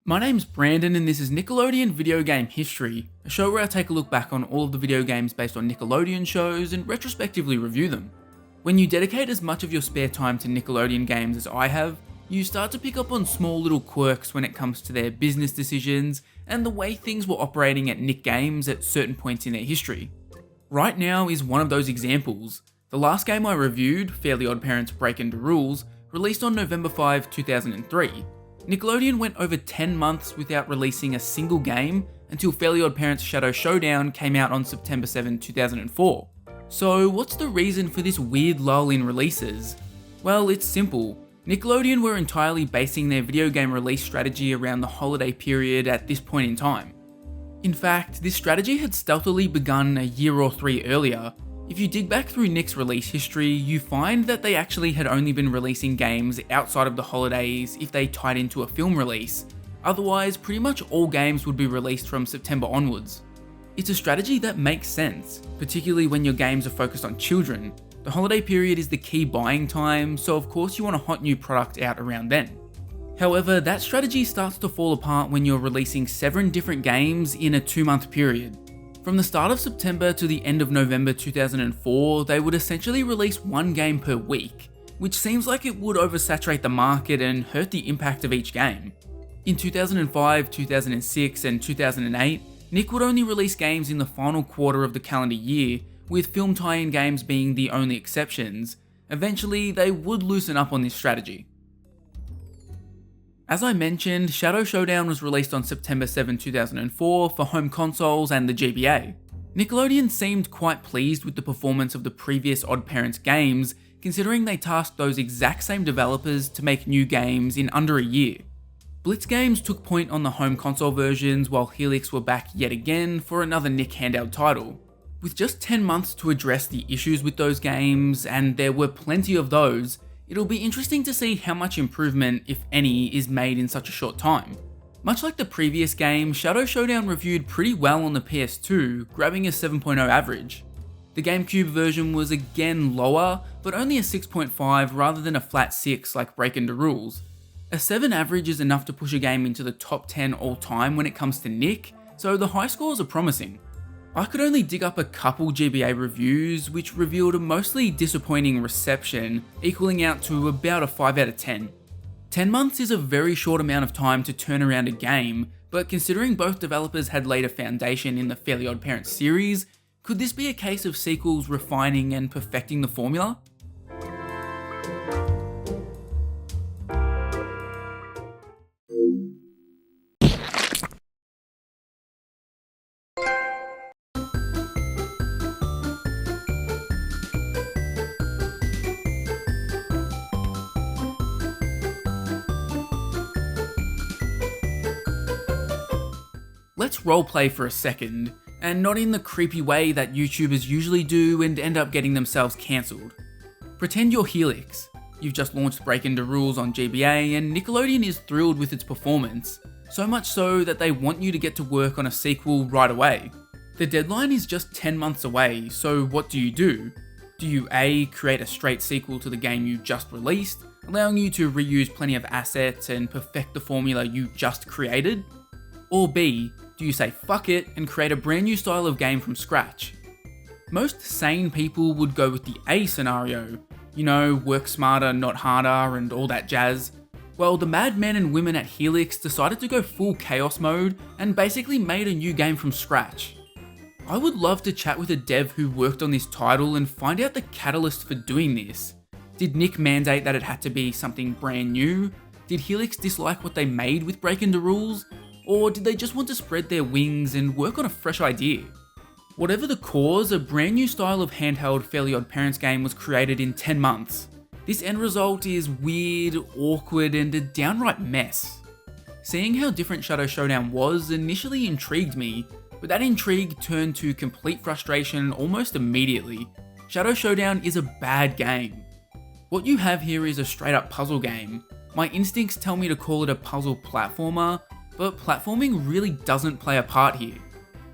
My name's Brandon and this is Nickelodeon Video Game History, a show where I take a look back on all of the video games based on Nickelodeon shows and retrospectively review them. When you dedicate as much of your spare time to Nickelodeon games as I have, you start to pick up on small little quirks when it comes to their business decisions and the way things were operating at Nick Games at certain points in their history. Right Now is one of those examples. The last game I reviewed, Fairly OddParents Breakin Da Rules, released on November 5, 2003. Nickelodeon went over 10 months without releasing a single game until Fairly OddParents Shadow Showdown came out on September 7, 2004. So what's the reason for this weird lull in releases? Well, it's simple. Nickelodeon were entirely basing their video game release strategy around the holiday period at this point in time. In fact, this strategy had stealthily begun a year or three earlier. If you dig back through Nick's release history, you find that they actually had only been releasing games outside of the holidays if they tied into a film release. Otherwise, pretty much all games would be released from September onwards. It's a strategy that makes sense, particularly when your games are focused on children. The holiday period is the key buying time, so of course you want a hot new product out around then. However, that strategy starts to fall apart when you're releasing 7 different games in a 2-month period. From the start of September to the end of November 2004, they would essentially release one game per week, which seems like it would oversaturate the market and hurt the impact of each game. In 2005, 2006, and 2008, Nick would only release games in the final quarter of the calendar year, with film tie-in games being the only exceptions. Eventually, they would loosen up on this strategy. As I mentioned, Shadow Showdown was released on September 7, 2004 for home consoles and the GBA. Nickelodeon seemed quite pleased with the performance of the previous OddParents games, considering they tasked those exact same developers to make new games in under a year. Blitz Games took point on the home console versions while Helix were back yet again for another Nick handheld title. With just 10 months to address the issues with those games, and there were plenty of those, it'll be interesting to see how much improvement, if any, is made in such a short time. Much like the previous game, Shadow Showdown reviewed pretty well on the PS2, grabbing a 7.0 average. The GameCube version was again lower, but only a 6.5 rather than a flat 6 like Breakin Da Rules. A 7 average is enough to push a game into the top 10 all time when it comes to Nick, so the high scores are promising. I could only dig up a couple GBA reviews, which revealed a mostly disappointing reception, equaling out to about a 5 out of 10. 10 months is a very short amount of time to turn around a game, but considering both developers had laid a foundation in the Fairly OddParents series, could this be a case of sequels refining and perfecting the formula? Let's roleplay for a second, and not in the creepy way that YouTubers usually do and end up getting themselves cancelled. Pretend you're Helix. You've just launched Breakin Da Rules on GBA and Nickelodeon is thrilled with its performance, so much so that they want you to get to work on a sequel right away. The deadline is just 10 months away, so what do? Do you A, create a straight sequel to the game you just released, allowing you to reuse plenty of assets and perfect the formula you just created? Or B, do you say fuck it and create a brand new style of game from scratch? Most sane people would go with the A scenario, work smarter, not harder, and all that jazz. Well, the mad men and women at Helix decided to go full chaos mode and basically made a new game from scratch. I would love to chat with a dev who worked on this title and find out the catalyst for doing this. Did Nick mandate that it had to be something brand new? Did Helix dislike what they made with Breakin Da Rules? Or did they just want to spread their wings and work on a fresh idea? Whatever the cause, a brand new style of handheld Fairly OddParents game was created in 10 months. This end result is weird, awkward, and a downright mess. Seeing how different Shadow Showdown was initially intrigued me, but that intrigue turned to complete frustration almost immediately. Shadow Showdown is a bad game. What you have here is a straight up puzzle game. My instincts tell me to call it a puzzle platformer, but platforming really doesn't play a part here.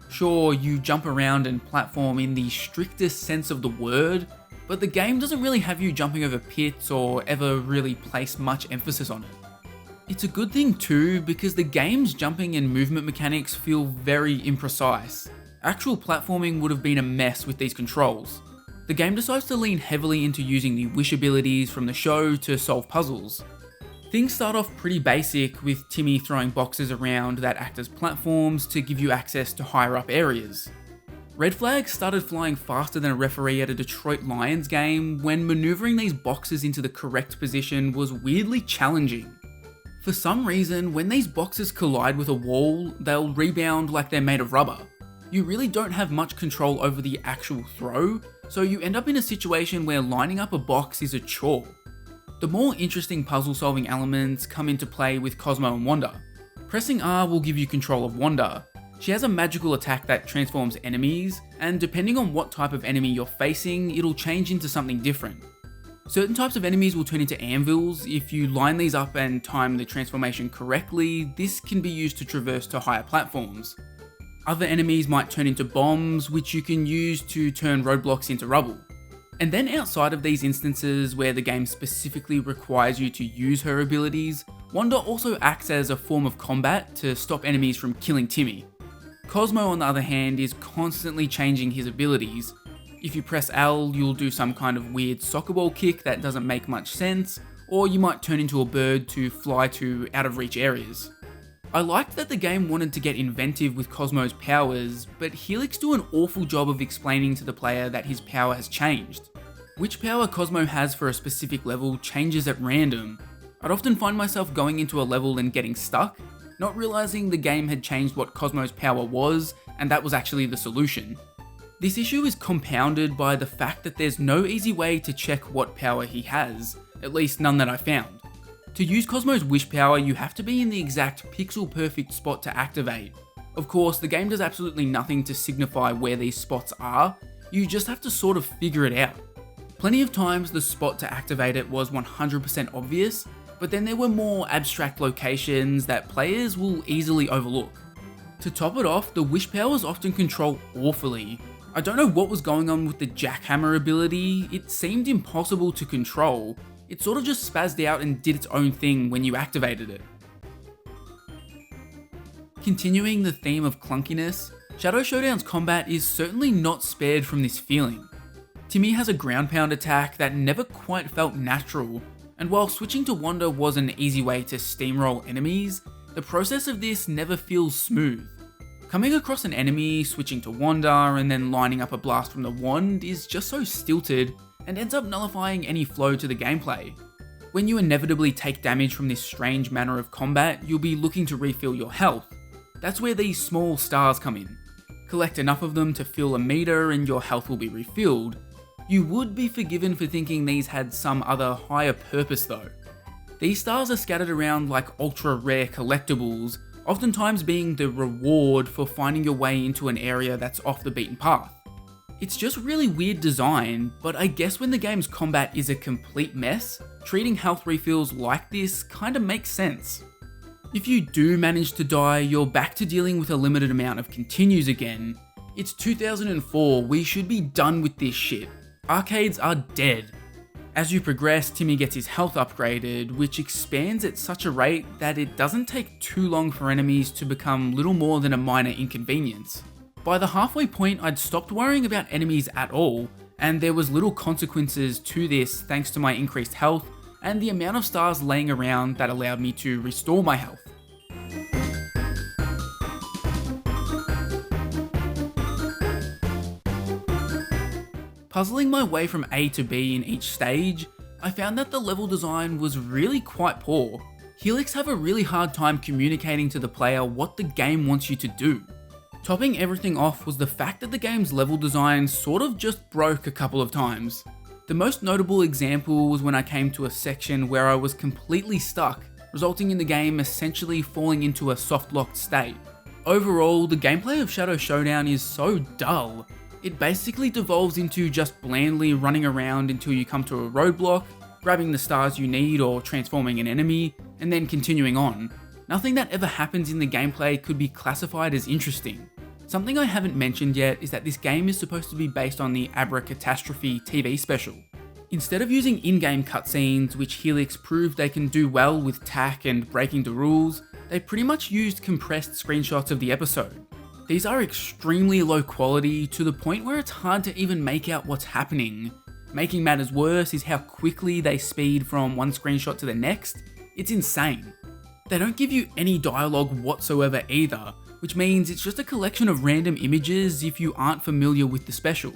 Sure, you jump around and platform in the strictest sense of the word, but the game doesn't really have you jumping over pits or ever really place much emphasis on it. It's a good thing too, because the game's jumping and movement mechanics feel very imprecise. Actual platforming would have been a mess with these controls. The game decides to lean heavily into using the wish abilities from the show to solve puzzles. Things start off pretty basic, with Timmy throwing boxes around that act as platforms to give you access to higher up areas. Red flags started flying faster than a referee at a Detroit Lions game when maneuvering these boxes into the correct position was weirdly challenging. For some reason, when these boxes collide with a wall, they'll rebound like they're made of rubber. You really don't have much control over the actual throw, so you end up in a situation where lining up a box is a chore. The more interesting puzzle solving elements come into play with Cosmo and Wanda. Pressing R will give you control of Wanda. She has a magical attack that transforms enemies, and depending on what type of enemy you're facing, it'll change into something different. Certain types of enemies will turn into anvils. If you line these up and time the transformation correctly, this can be used to traverse to higher platforms. Other enemies might turn into bombs, which you can use to turn roadblocks into rubble. And then outside of these instances where the game specifically requires you to use her abilities, Wanda also acts as a form of combat to stop enemies from killing Timmy. Cosmo, on the other hand, is constantly changing his abilities. If you press L, you'll do some kind of weird soccer ball kick that doesn't make much sense, or you might turn into a bird to fly to out of reach areas. I liked that the game wanted to get inventive with Cosmo's powers, but Helix do an awful job of explaining to the player that his power has changed. Which power Cosmo has for a specific level changes at random. I'd often find myself going into a level and getting stuck, not realizing the game had changed what Cosmo's power was, and that was actually the solution. This issue is compounded by the fact that there's no easy way to check what power he has, at least none that I found. To use Cosmo's wish power, you have to be in the exact pixel perfect spot to activate. Of course, the game does absolutely nothing to signify where these spots are, you just have to sort of figure it out. Plenty of times the spot to activate it was 100% obvious, but then there were more abstract locations that players will easily overlook. To top it off, the wish powers often control awfully. I don't know what was going on with the jackhammer ability, it seemed impossible to control. It sort of just spazzed out and did its own thing when you activated it. Continuing the theme of clunkiness, Shadow Showdown's combat is certainly not spared from this feeling. Timmy has a ground pound attack that never quite felt natural, and while switching to Wanda was an easy way to steamroll enemies, the process of this never feels smooth. Coming across an enemy, switching to Wanda, and then lining up a blast from the wand is just so stilted, and ends up nullifying any flow to the gameplay. When you inevitably take damage from this strange manner of combat, you'll be looking to refill your health. That's where these small stars come in. Collect enough of them to fill a meter and your health will be refilled. You would be forgiven for thinking these had some other higher purpose though. These stars are scattered around like ultra rare collectibles, oftentimes being the reward for finding your way into an area that's off the beaten path. It's just really weird design, but I guess when the game's combat is a complete mess, treating health refills like this kinda makes sense. If you do manage to die, you're back to dealing with a limited amount of continues again. It's 2004, we should be done with this shit. Arcades are dead. As you progress, Timmy gets his health upgraded, which expands at such a rate that it doesn't take too long for enemies to become little more than a minor inconvenience. By the halfway point, I'd stopped worrying about enemies at all, and there was little consequences to this thanks to my increased health and the amount of stars laying around that allowed me to restore my health. Puzzling my way from A to B in each stage, I found that the level design was really quite poor. Helix have a really hard time communicating to the player what the game wants you to do. Topping everything off was the fact that the game's level design sort of just broke a couple of times. The most notable example was when I came to a section where I was completely stuck, resulting in the game essentially falling into a soft locked state. Overall, the gameplay of Shadow Showdown is so dull. It basically devolves into just blandly running around until you come to a roadblock, grabbing the stars you need or transforming an enemy, and then continuing on. Nothing that ever happens in the gameplay could be classified as interesting. Something I haven't mentioned yet is that this game is supposed to be based on the Abra Catastrophe TV special. Instead of using in-game cutscenes, which Helix proved they can do well with Tak and Breaking Da Rules, they pretty much used compressed screenshots of the episode. These are extremely low quality to the point where it's hard to even make out what's happening. Making matters worse is how quickly they speed from one screenshot to the next. It's insane. They don't give you any dialogue whatsoever either, which means it's just a collection of random images if you aren't familiar with the special.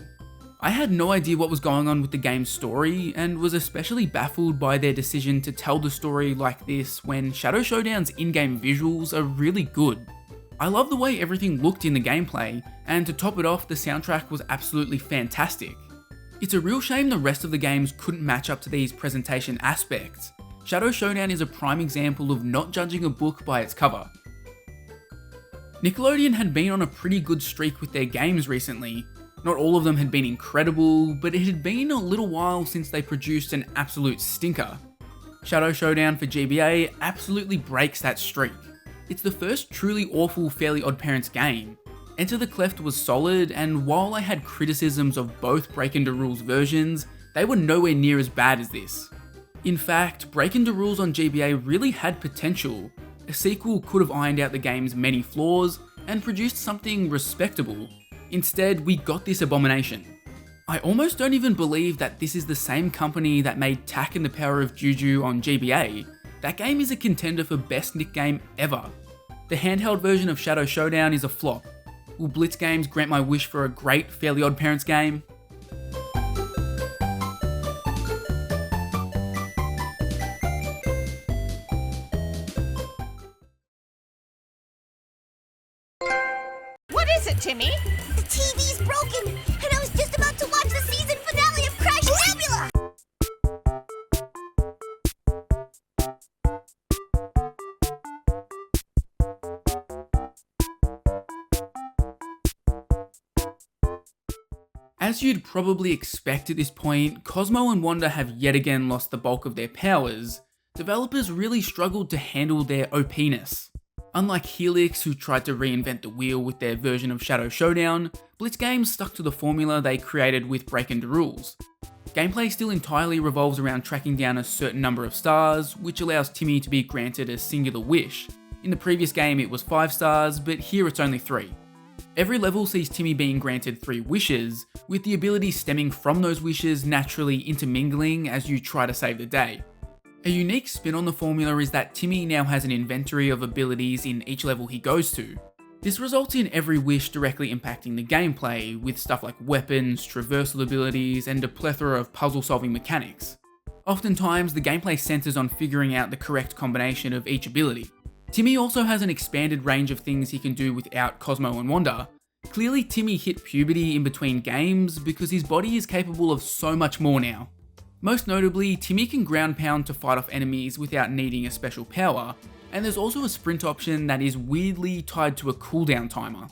I had no idea what was going on with the game's story, and was especially baffled by their decision to tell the story like this when Shadow Showdown's in-game visuals are really good. I love the way everything looked in the gameplay, and to top it off, the soundtrack was absolutely fantastic. It's a real shame the rest of the games couldn't match up to these presentation aspects. Shadow Showdown is a prime example of not judging a book by its cover. Nickelodeon had been on a pretty good streak with their games recently. Not all of them had been incredible, but it had been a little while since they produced an absolute stinker. Shadow Showdown for GBA absolutely breaks that streak. It's the first truly awful Fairly OddParents game. Enter the Cleft was solid, and while I had criticisms of both Breakin Da Rules versions, they were nowhere near as bad as this. In fact, Breakin Da Rules on GBA really had potential. A sequel could have ironed out the game's many flaws and produced something respectable. Instead, we got this abomination. I almost don't even believe that this is the same company that made Tak and the Power of Juju on GBA. That game is a contender for best Nick game ever. The handheld version of Shadow Showdown is a flop. Will Blitz Games grant my wish for a great Fairly OddParents game? What is it, Timmy? The TV's broken, and I was just about to watch the season finale of Crash Nebula! As you'd probably expect at this point, Cosmo and Wanda have yet again lost the bulk of their powers. Developers really struggled to handle their OP-ness. Unlike Helix, who tried to reinvent the wheel with their version of Shadow Showdown, Blitz Games stuck to the formula they created with Breakin Da Rules. Gameplay still entirely revolves around tracking down a certain number of stars, which allows Timmy to be granted a singular wish. In the previous game it was 5 stars, but here it's only 3. Every level sees Timmy being granted 3 wishes, with the abilities stemming from those wishes naturally intermingling as you try to save the day. A unique spin on the formula is that Timmy now has an inventory of abilities in each level he goes to. This results in every wish directly impacting the gameplay, with stuff like weapons, traversal abilities, and a plethora of puzzle-solving mechanics. Oftentimes, the gameplay centers on figuring out the correct combination of each ability. Timmy also has an expanded range of things he can do without Cosmo and Wanda. Clearly, Timmy hit puberty in between games because his body is capable of so much more now. Most notably, Timmy can ground pound to fight off enemies without needing a special power, and there's also a sprint option that is weirdly tied to a cooldown timer.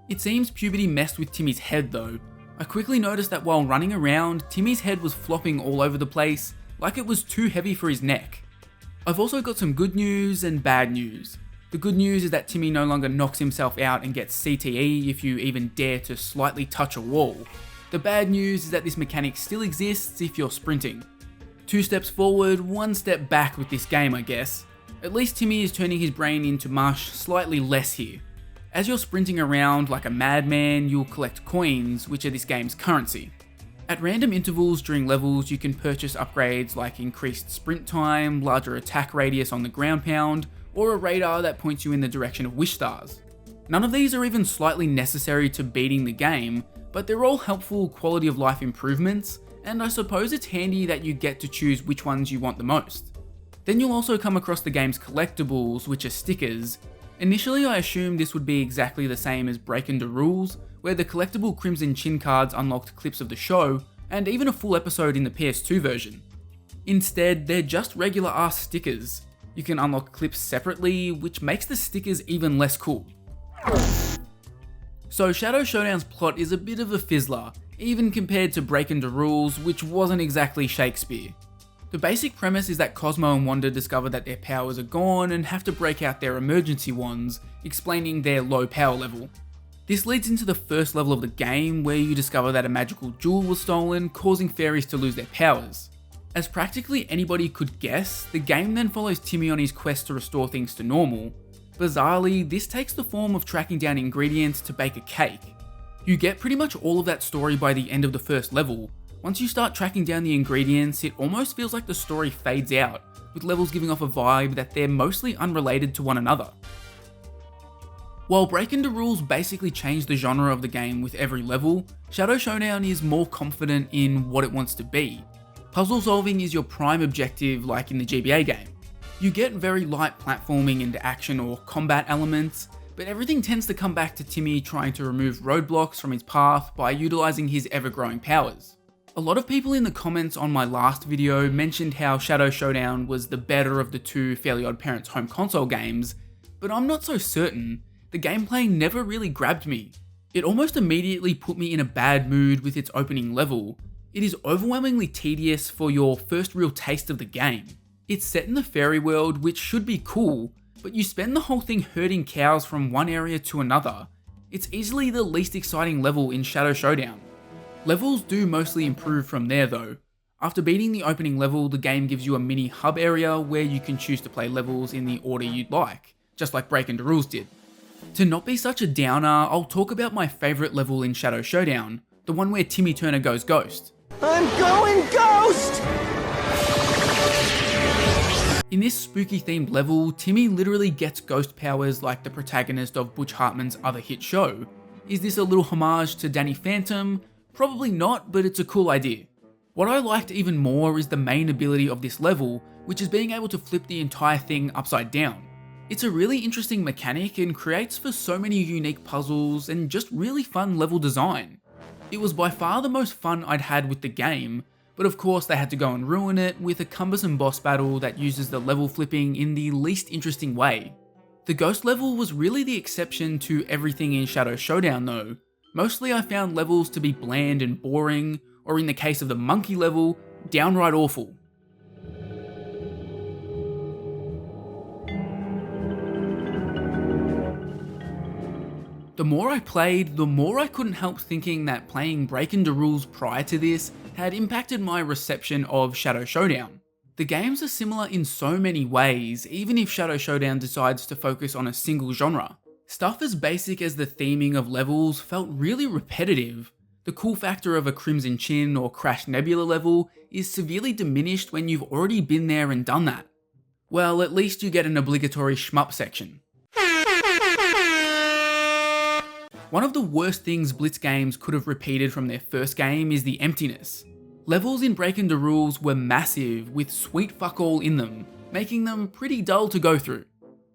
It seems puberty messed with Timmy's head though. I quickly noticed that while running around, Timmy's head was flopping all over the place, like it was too heavy for his neck. I've also got some good news and bad news. The good news is that Timmy no longer knocks himself out and gets CTE if you even dare to slightly touch a wall. The bad news is that this mechanic still exists if you're sprinting. 2 steps forward, 1 step back with this game, I guess. At least Timmy is turning his brain into mush slightly less here. As you're sprinting around like a madman, you'll collect coins, which are this game's currency. At random intervals during levels, you can purchase upgrades like increased sprint time, larger attack radius on the ground pound, or a radar that points you in the direction of wish stars. None of these are even slightly necessary to beating the game, but they're all helpful quality of life improvements, and I suppose it's handy that you get to choose which ones you want the most. Then you'll also come across the game's collectibles, which are stickers. Initially I assumed this would be exactly the same as Breakin Da Rules, where the collectible Crimson Chin cards unlocked clips of the show, and even a full episode in the PS2 version. Instead, they're just regular ass stickers. You can unlock clips separately, which makes the stickers even less cool. So Shadow Showdown's plot is a bit of a fizzler, even compared to Breakin Da Rules, which wasn't exactly Shakespeare. The basic premise is that Cosmo and Wanda discover that their powers are gone and have to break out their emergency wands, explaining their low power level. This leads into the first level of the game, where you discover that a magical jewel was stolen, causing fairies to lose their powers. As practically anybody could guess, the game then follows Timmy on his quest to restore things to normal. Bizarrely, this takes the form of tracking down ingredients to bake a cake. You get pretty much all of that story by the end of the first level. Once you start tracking down the ingredients, it almost feels like the story fades out, with levels giving off a vibe that they're mostly unrelated to one another. While Breakin Da Rules basically changed the genre of the game with every level, Shadow Showdown is more confident in what it wants to be. Puzzle solving is your prime objective, like in the GBA game. You get very light platforming and action or combat elements, but everything tends to come back to Timmy trying to remove roadblocks from his path by utilising his ever-growing powers. A lot of people in the comments on my last video mentioned how Shadow Showdown was the better of the two Fairly OddParents home console games, but I'm not so certain. The gameplay never really grabbed me. It almost immediately put me in a bad mood with its opening level. It is overwhelmingly tedious for your first real taste of the game. It's set in the fairy world, which should be cool, but you spend the whole thing herding cows from one area to another. It's easily the least exciting level in Shadow Showdown. Levels do mostly improve from there though. After beating the opening level, the game gives you a mini hub area where you can choose to play levels in the order you'd like, just like Breakin Da Rules did. To not be such a downer, I'll talk about my favourite level in Shadow Showdown, the one where Timmy Turner goes ghost. I'm going ghost! In this spooky themed level, Timmy literally gets ghost powers like the protagonist of Butch Hartman's other hit show. Is this a little homage to Danny Phantom? Probably not, but it's a cool idea. What I liked even more is the main ability of this level, which is being able to flip the entire thing upside down. It's a really interesting mechanic and creates for so many unique puzzles and just really fun level design. It was by far the most fun I'd had with the game, but of course they had to go and ruin it with a cumbersome boss battle that uses the level flipping in the least interesting way. The ghost level was really the exception to everything in Shadow Showdown though. Mostly I found levels to be bland and boring, or in the case of the monkey level, downright awful. The more I played, the more I couldn't help thinking that playing Breakin Da Rules prior to this had impacted my reception of Shadow Showdown. The games are similar in so many ways, even if Shadow Showdown decides to focus on a single genre. Stuff as basic as the theming of levels felt really repetitive. The cool factor of a Crimson Chin or Crash Nebula level is severely diminished when you've already been there and done that. Well, at least you get an obligatory shmup section. One of the worst things Blitz games could have repeated from their first game is the emptiness. Levels in Breakin Da Rules were massive, with sweet fuck all in them, making them pretty dull to go through.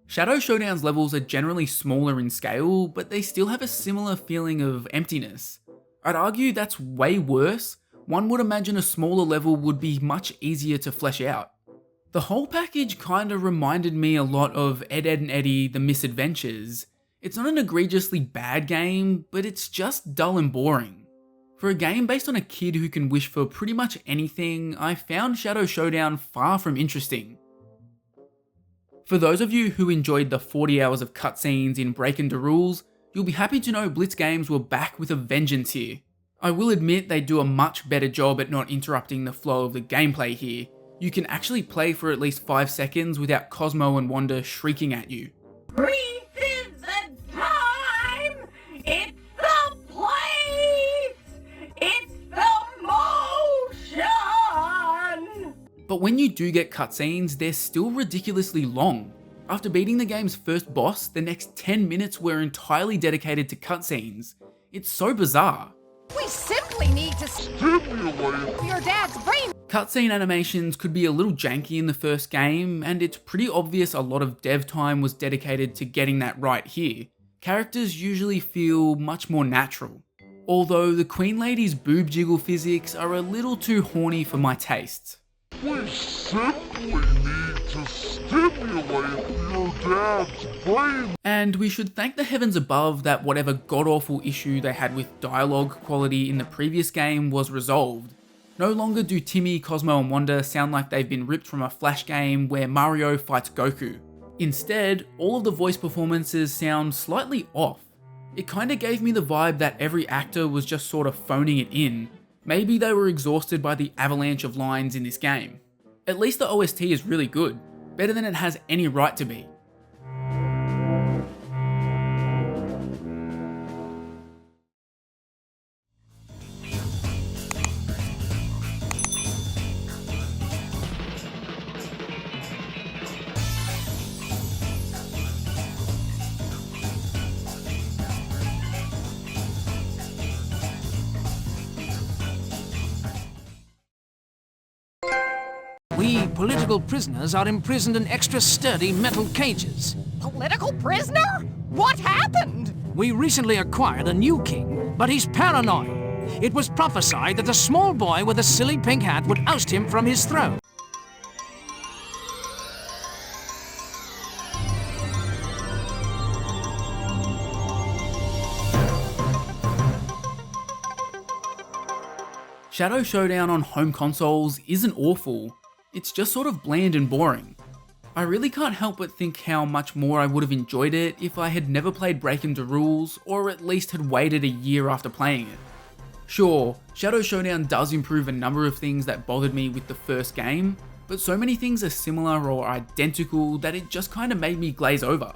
Shadow Showdown's levels are generally smaller in scale, but they still have a similar feeling of emptiness. I'd argue that's way worse. One would imagine a smaller level would be much easier to flesh out. The whole package kinda reminded me a lot of Ed, Edd and Eddy The Misadventures. It's not an egregiously bad game, but it's just dull and boring. For a game based on a kid who can wish for pretty much anything, I found Shadow Showdown far from interesting. For those of you who enjoyed the 40 hours of cutscenes in Breakin Da Rules, you'll be happy to know Blitz games were back with a vengeance here. I will admit they do a much better job at not interrupting the flow of the gameplay here. You can actually play for at least 5 seconds without Cosmo and Wanda shrieking at you. It's the place! It's the motion! But when you do get cutscenes, they're still ridiculously long. After beating the game's first boss, the next 10 minutes were entirely dedicated to cutscenes. It's so bizarre. We simply need to stimulate your dad's brain. Cutscene animations could be a little janky in the first game, and it's pretty obvious a lot of dev time was dedicated to getting that right here. Characters usually feel much more natural. Although the Queen Lady's boob jiggle physics are a little too horny for my tastes. We simply need to stimulate your dad's brain. And we should thank the heavens above that whatever god-awful issue they had with dialogue quality in the previous game was resolved. No longer do Timmy, Cosmo and Wanda sound like they've been ripped from a Flash game where Mario fights Goku. Instead, all of the voice performances sound slightly off. It kinda gave me the vibe that every actor was just sort of phoning it in. Maybe they were exhausted by the avalanche of lines in this game. At least the OST is really good, better than it has any right to be. We political prisoners are imprisoned in extra sturdy metal cages. Political prisoner? What happened? We recently acquired a new king, but he's paranoid. It was prophesied that a small boy with a silly pink hat would oust him from his throne. Shadow Showdown on home consoles isn't awful, it's just sort of bland and boring. I really can't help but think how much more I would have enjoyed it if I had never played Breakin Da Rules, or at least had waited a year after playing it. Sure, Shadow Showdown does improve a number of things that bothered me with the first game, but so many things are similar or identical that it just kinda made me glaze over.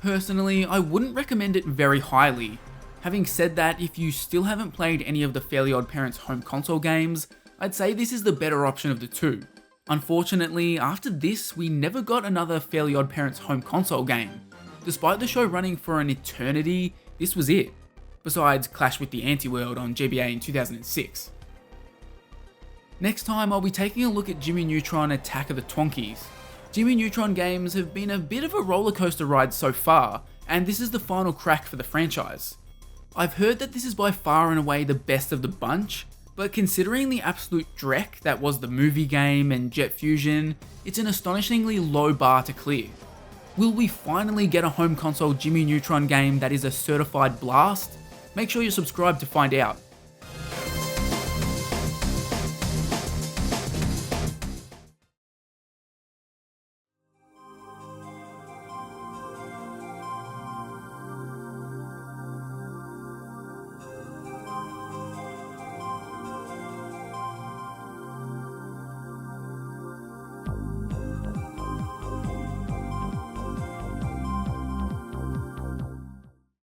Personally, I wouldn't recommend it very highly. Having said that, if you still haven't played any of the Fairly OddParents home console games, I'd say this is the better option of the two. Unfortunately, after this, we never got another Fairly OddParents home console game. Despite the show running for an eternity, this was it. Besides Clash with the Anti-World on GBA in 2006. Next time, I'll be taking a look at Jimmy Neutron Attack of the Twonkies. Jimmy Neutron games have been a bit of a rollercoaster ride so far, and this is the final crack for the franchise. I've heard that this is by far and away the best of the bunch, but considering the absolute dreck that was the movie game and Jet Fusion, it's an astonishingly low bar to clear. Will we finally get a home console Jimmy Neutron game that is a certified blast? Make sure you're subscribed to find out.